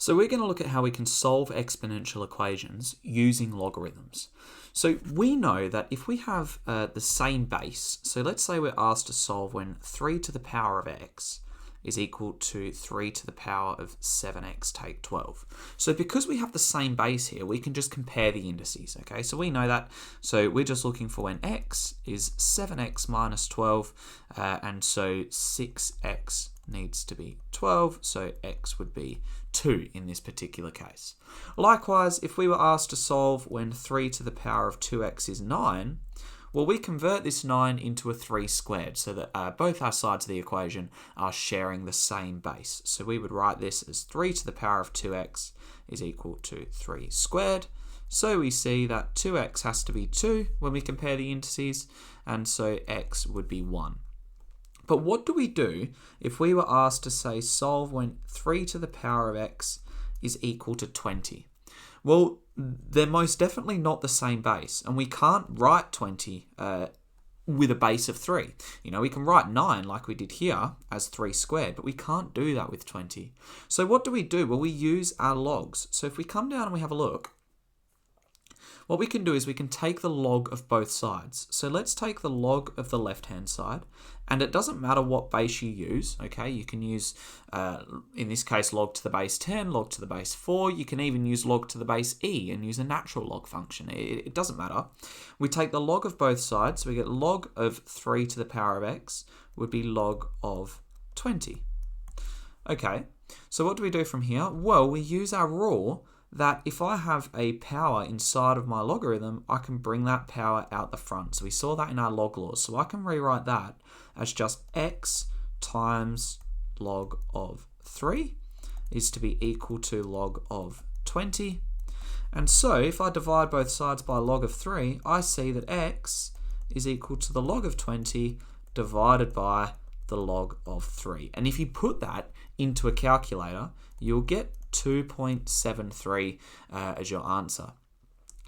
So we're going to look at how we can solve exponential equations using logarithms. So we know that if we have the same base, so let's say we're asked to solve when 3 to the power of x is equal to 3 to the power of 7x take 12. So because we have the same base here, we can just compare the indices, okay? So we know that, so we're just looking for when x is 7x minus 12, and so 6x needs to be 12, so x would be 2 in this particular case. Likewise, if we were asked to solve when 3 to the power of 2x is 9, well, we convert this 9 into a 3 squared so that both our sides of the equation are sharing the same base. So we would write this as 3 to the power of 2x is equal to 3 squared. So we see that 2x has to be 2 when we compare the indices, and so x would be 1. But what do we do if we were asked to say solve when 3 to the power of x is equal to 20? Well, they're most definitely not the same base, and we can't write 20 with a base of 3. You know, we can write 9 like we did here as 3 squared, but we can't do that with 20. So what do? Well, we use our logs. So if we come down and we have a look, what we can do is we can take the log of both sides. So let's take the log of the left-hand side, and it doesn't matter what base you use, okay? You can use, in this case, log to the base 10, log to the base 4. You can even use log to the base e and use a natural log function. It doesn't matter. We take the log of both sides, so we get log of 3 to the power of x would be log of 20. Okay, so what do we do from here? Well, we use our rule that if I have a power inside of my logarithm, I can bring that power out the front. So we saw that in our log laws. So I can rewrite that as just x times log of 3 is to be equal to log of 20. And so if I divide both sides by log of 3, I see that x is equal to the log of 20 divided by the log of 3. And if you put that into a calculator, you'll get 2.73 as your answer.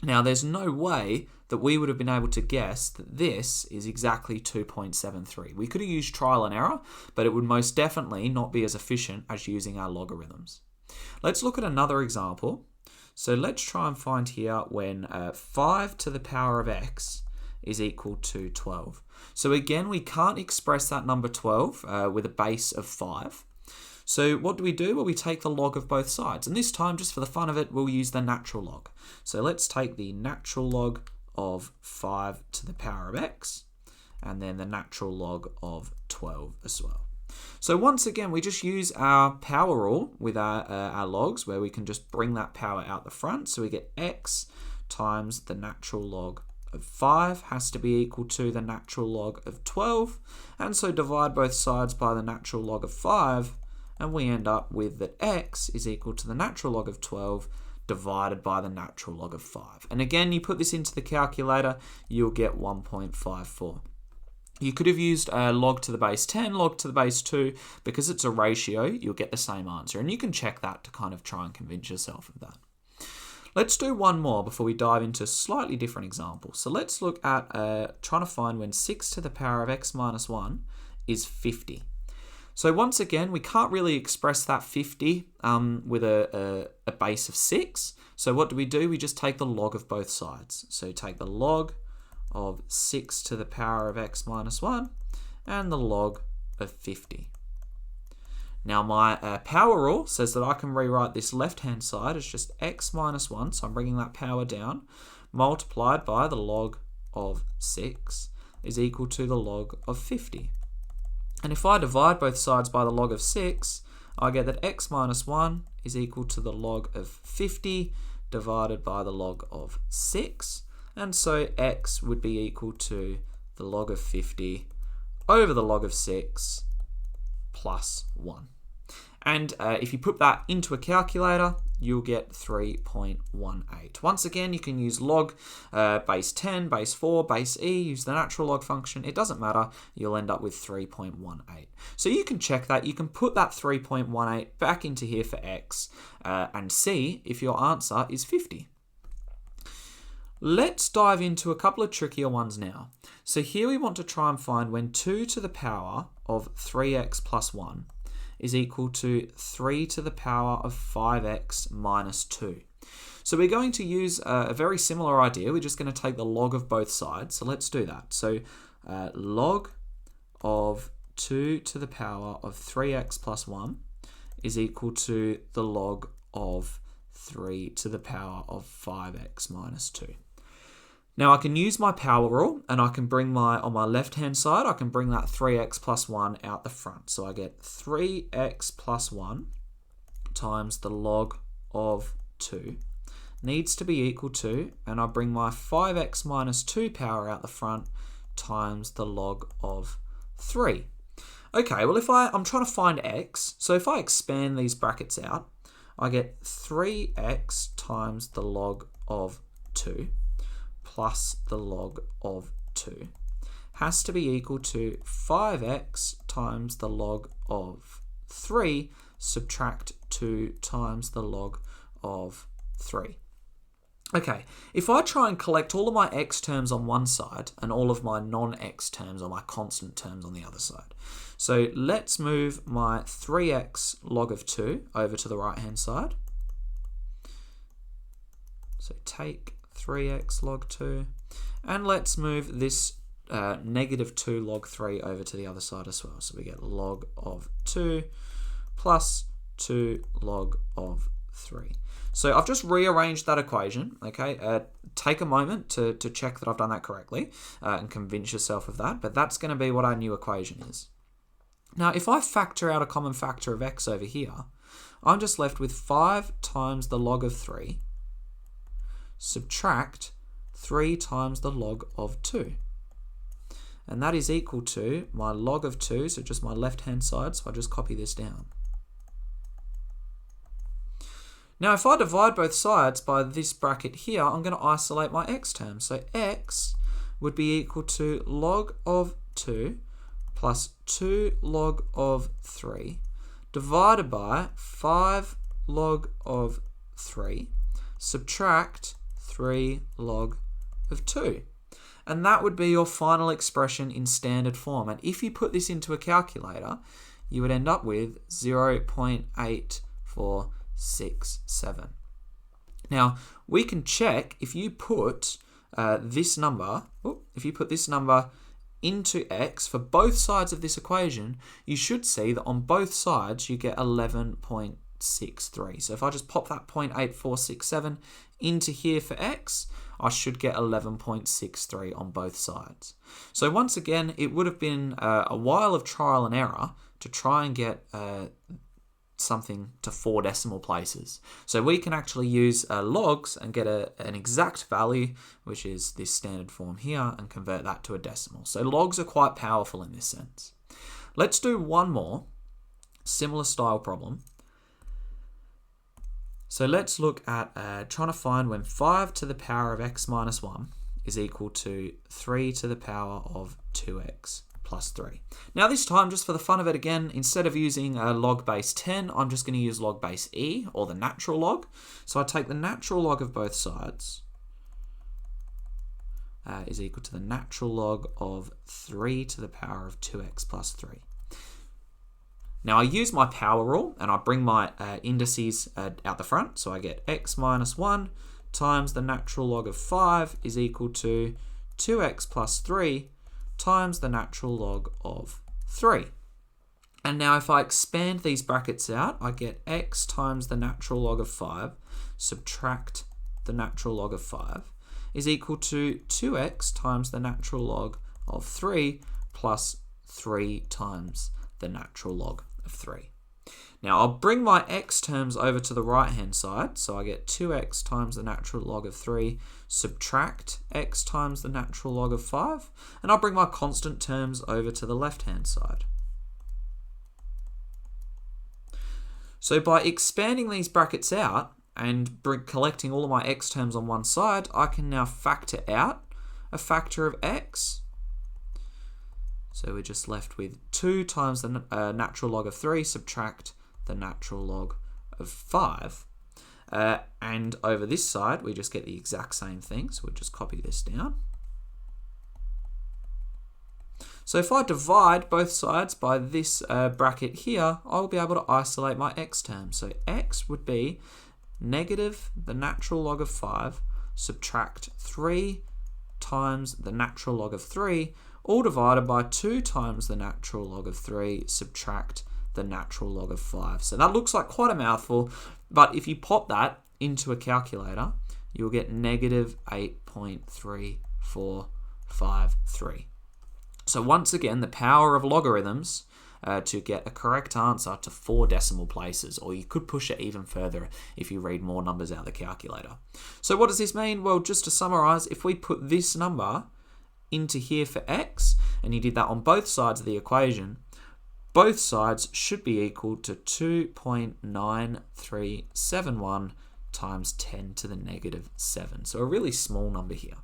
Now, there's no way that we would have been able to guess that this is exactly 2.73. We could have used trial and error, but it would most definitely not be as efficient as using our logarithms. Let's look at another example. So let's try and find here when 5 to the power of x is equal to 12. So again, we can't express that number 12 with a base of 5. So what do? Well, we take the log of both sides. And this time, just for the fun of it, we'll use the natural log. So let's take the natural log of 5 to the power of x, and then the natural log of 12 as well. So once again, we just use our power rule with our logs, where we can just bring that power out the front. So we get x times the natural log of 5 has to be equal to the natural log of 12. And so divide both sides by the natural log of 5, and we end up with that x is equal to the natural log of 12 divided by the natural log of 5. And again, you put this into the calculator, you'll get 1.54. You could have used log to the base 10, log to the base 2. Because it's a ratio, you'll get the same answer. And you can check that to kind of try and convince yourself of that. Let's do one more before we dive into a slightly different example. So let's look at trying to find when 6 to the power of x minus 1 is 50. So once again, we can't really express that 50 with a base of 6. So what do? We just take the log of both sides. So take the log of 6 to the power of x minus 1 and the log of 50. Now my power rule says that I can rewrite this left-hand side as just x minus 1, so I'm bringing that power down, multiplied by the log of 6 is equal to the log of 50. And if I divide both sides by the log of 6, I get that x minus 1 is equal to the log of 50 divided by the log of 6. And so x would be equal to the log of 50 over the log of 6 plus 1. And if you put that into a calculator, you'll get 3.18. Once again, you can use log, base 10, base 4, base e, use the natural log function. It doesn't matter. You'll end up with 3.18. So you can check that. You can put that 3.18 back into here for x and see if your answer is 50. Let's dive into a couple of trickier ones now. So here we want to try and find when 2 to the power of 3x plus 1 is equal to 3 to the power of 5x minus 2. So we're going to use a very similar idea. We're just going to take the log of both sides. So let's do that. So log of 2 to the power of 3x plus 1 is equal to the log of 3 to the power of 5x minus 2. Now I can use my power rule, and I can bring on my left hand side, I can bring that 3x plus 1 out the front. So I get 3x plus 1 times the log of 2 needs to be equal to, and I bring my 5x minus 2 power out the front times the log of 3. Okay, well if I'm trying to find x, so if I expand these brackets out, I get 3x times the log of 2 plus the log of 2 has to be equal to 5x times the log of 3 subtract 2 times the log of 3. Okay, if I try and collect all of my x terms on one side and all of my non-x terms or my constant terms on the other side. So let's move my 3x log of 2 over to the right-hand side. So take 3x log 2, and let's move this negative 2 log 3 over to the other side as well. So we get log of 2 plus 2 log of 3. So I've just rearranged that equation, okay? Take a moment to check that I've done that correctly and convince yourself of that, but that's going to be what our new equation is. Now, if I factor out a common factor of x over here, I'm just left with 5 times the log of 3 subtract 3 times the log of 2. And that is equal to my log of 2, so just my left-hand side, so I just copy this down. Now, if I divide both sides by this bracket here, I'm going to isolate my x term. So x would be equal to log of 2 plus 2 log of 3 divided by 5 log of 3 subtract 3 log of 2. And that would be your final expression in standard form. And if you put this into a calculator, you would end up with 0.8467. Now, we can check if you put this number into x for both sides of this equation, you should see that on both sides you get 11.63. So if I just pop that 0.8467 into here for x, I should get 11.63 on both sides. So once again, it would have been a while of trial and error to try and get something to 4 decimal places. So we can actually use logs and get an exact value, which is this standard form here, and convert that to a decimal. So logs are quite powerful in this sense. Let's do one more similar style problem. So let's look at trying to find when 5 to the power of x minus 1 is equal to 3 to the power of 2x plus 3. Now this time, just for the fun of it again, instead of using log base 10, I'm just going to use log base e, or the natural log. So I take the natural log of both sides is equal to the natural log of 3 to the power of 2x plus 3. Now I use my power rule and I bring my indices out the front. So I get x minus 1 times the natural log of 5 is equal to 2x plus 3 times the natural log of 3. And now if I expand these brackets out, I get x times the natural log of 5 subtract the natural log of 5 is equal to 2x times the natural log of 3 plus 3 times the natural log of 3. Now I'll bring my x terms over to the right hand side, so I get 2x times the natural log of 3 subtract x times the natural log of 5, and I'll bring my constant terms over to the left hand side. So by expanding these brackets out and collecting all of my x terms on one side, I can now factor out a factor of x. So we're just left with 2 times the natural log of 3 subtract the natural log of 5. And over this side, we just get the exact same thing. So we'll just copy this down. So if I divide both sides by this bracket here, I'll be able to isolate my x term. So x would be negative the natural log of 5, subtract 3 times the natural log of 3, all divided by 2 times the natural log of 3, subtract the natural log of 5. So that looks like quite a mouthful, but if you pop that into a calculator, you'll get negative 8.3453. So once again, the power of logarithms to get a correct answer to 4 decimal places, or you could push it even further if you read more numbers out of the calculator. So what does this mean? Well, just to summarize, if we put this number into here for x, and you did that on both sides of the equation, both sides should be equal to 2.9371 times 10 to the negative 7. So a really small number here.